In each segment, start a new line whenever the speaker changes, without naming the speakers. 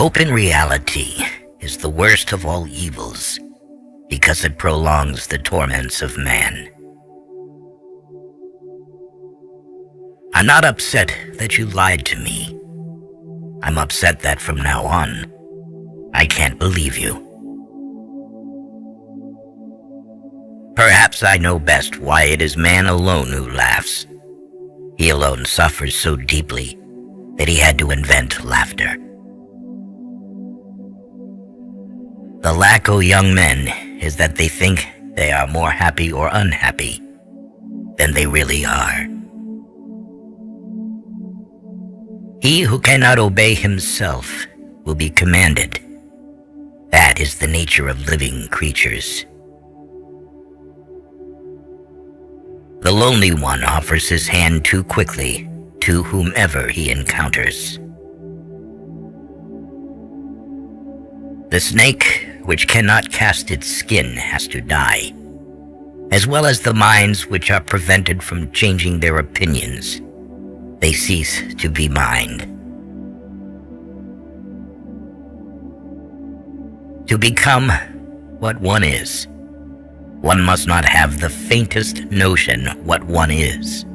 Hope in reality is the worst of all evils because it prolongs the torments of man. I'm not upset that you lied to me. I'm upset that from now on, I can't believe you. Perhaps I know best why it is man alone who laughs. He alone suffers so deeply that he had to invent laughter. The lack of young men is that they think they are more happy or unhappy than they really are. He who cannot obey himself will be commanded. That is the nature of living creatures. The lonely one offers his hand too quickly to whomever he encounters. The snake which cannot cast its skin has to die, as well as the minds which are prevented from changing their opinions. They cease to be mind. To become what one is, one must not have the faintest notion what one is.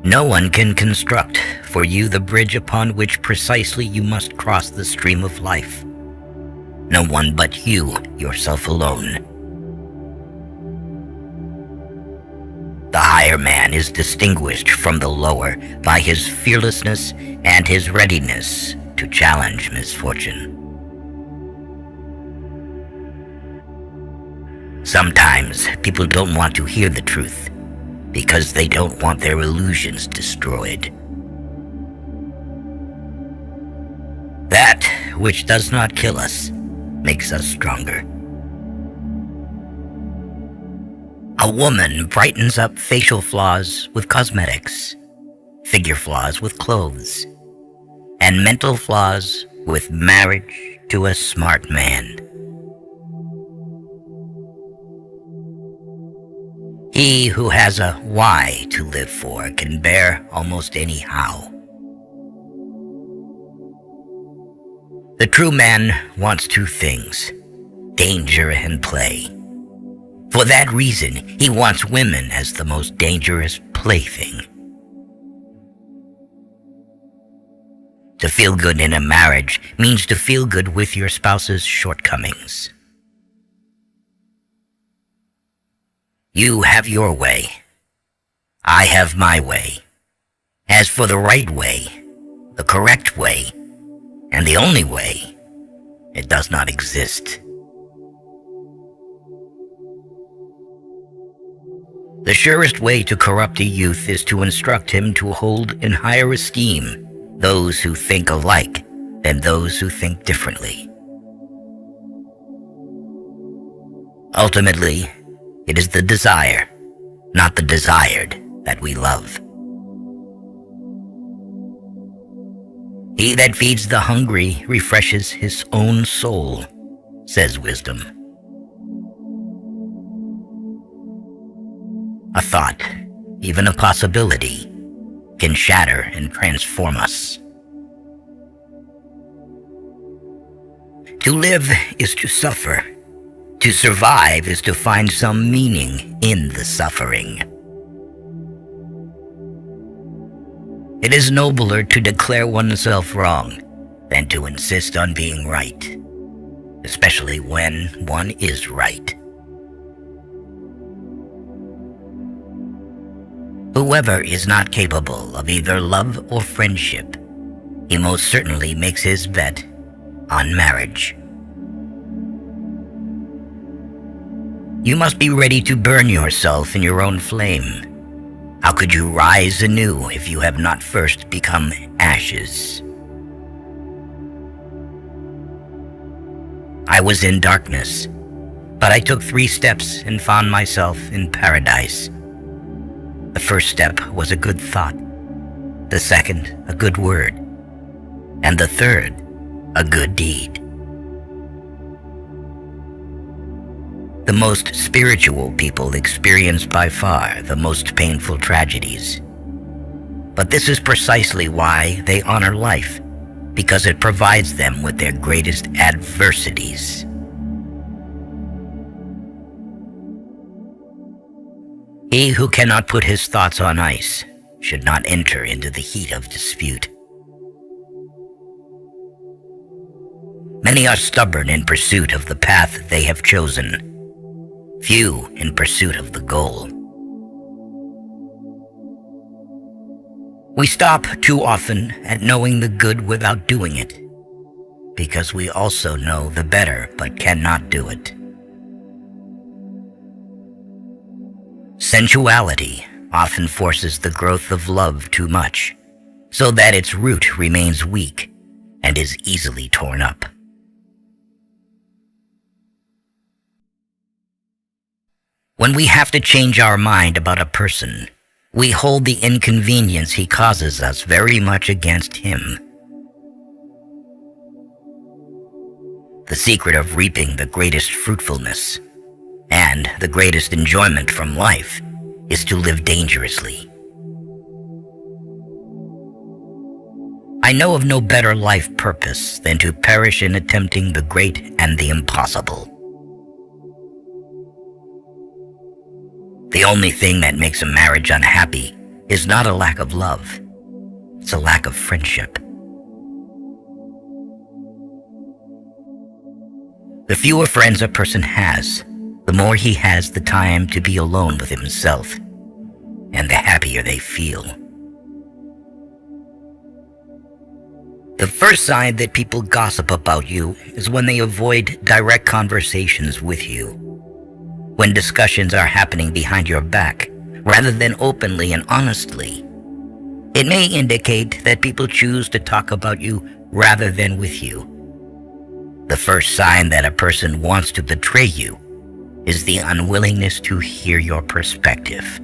No one can construct for you the bridge upon which precisely you must cross the stream of life. No one but you, yourself alone. The higher man is distinguished from the lower by his fearlessness and his readiness to challenge misfortune. Sometimes people don't want to hear the truth because they don't want their illusions destroyed. That which does not kill us makes us stronger. A woman brightens up facial flaws with cosmetics, figure flaws with clothes, and mental flaws with marriage to a smart man. He who has a why to live for can bear almost any how. The true man wants two things: danger and play. For that reason, he wants women as the most dangerous plaything. To feel good in a marriage means to feel good with your spouse's shortcomings. You have your way. I have my way. As for the right way, the correct way, and the only way, it does not exist. The surest way to corrupt a youth is to instruct him to hold in higher esteem those who think alike than those who think differently. Ultimately, it is the desire, not the desired, that we love. He that feeds the hungry refreshes his own soul, says wisdom. A thought, even a possibility, can shatter and transform us. To live is to suffer. To survive is to find some meaning in the suffering. It is nobler to declare oneself wrong than to insist on being right, especially when one is right. Whoever is not capable of either love or friendship, he most certainly makes his bet on marriage. You must be ready to burn yourself in your own flame. How could you rise anew if you have not first become ashes? I was in darkness, but I took 3 steps and found myself in paradise. The first step was a good thought, the second a good word, and the third a good deed. The most spiritual people experience by far the most painful tragedies. But this is precisely why they honor life, because it provides them with their greatest adversities. He who cannot put his thoughts on ice should not enter into the heat of dispute. Many are stubborn in pursuit of the path they have chosen, few in pursuit of the goal. We stop too often at knowing the good without doing it, because we also know the better but cannot do it. Sensuality often forces the growth of love too much, so that its root remains weak and is easily torn up. When we have to change our mind about a person, we hold the inconvenience he causes us very much against him. The secret of reaping the greatest fruitfulness and the greatest enjoyment from life is to live dangerously. I know of no better life purpose than to perish in attempting the great and the impossible. The only thing that makes a marriage unhappy is not a lack of love, it's a lack of friendship. The fewer friends a person has, the more he has the time to be alone with himself, and the happier they feel. The first sign that people gossip about you is when they avoid direct conversations with you, when discussions are happening behind your back, rather than openly and honestly. It may indicate that people choose to talk about you rather than with you. The first sign that a person wants to betray you is the unwillingness to hear your perspective.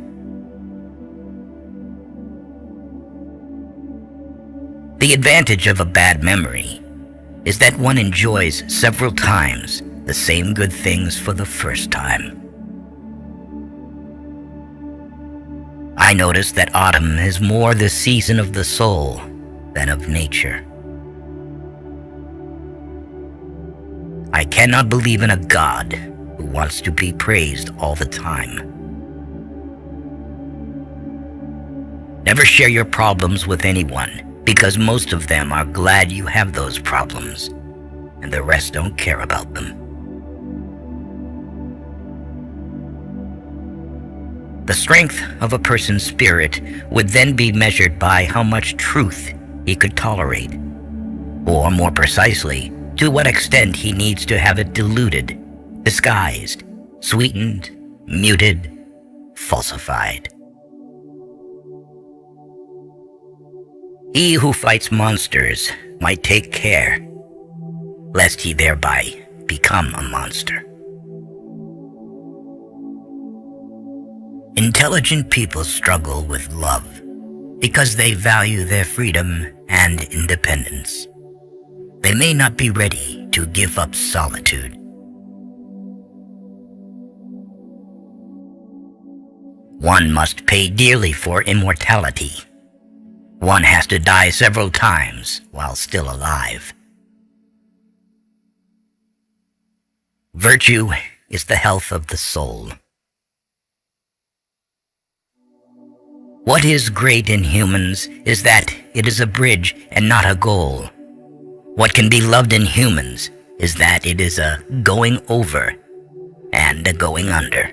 The advantage of a bad memory is that one enjoys several times the same good things for the first time. I notice that autumn is more the season of the soul than of nature. I cannot believe in a God who wants to be praised all the time. Never share your problems with anyone, because most of them are glad you have those problems, and the rest don't care about them. The strength of a person's spirit would then be measured by how much truth he could tolerate, or more precisely, to what extent he needs to have it diluted, disguised, sweetened, muted, falsified. He who fights monsters might take care, lest he thereby become a monster. Intelligent people struggle with love because they value their freedom and independence. They may not be ready to give up solitude. One must pay dearly for immortality. One has to die several times while still alive. Virtue is the health of the soul. What is great in humans is that it is a bridge and not a goal. What can be loved in humans is that it is a going over and a going under.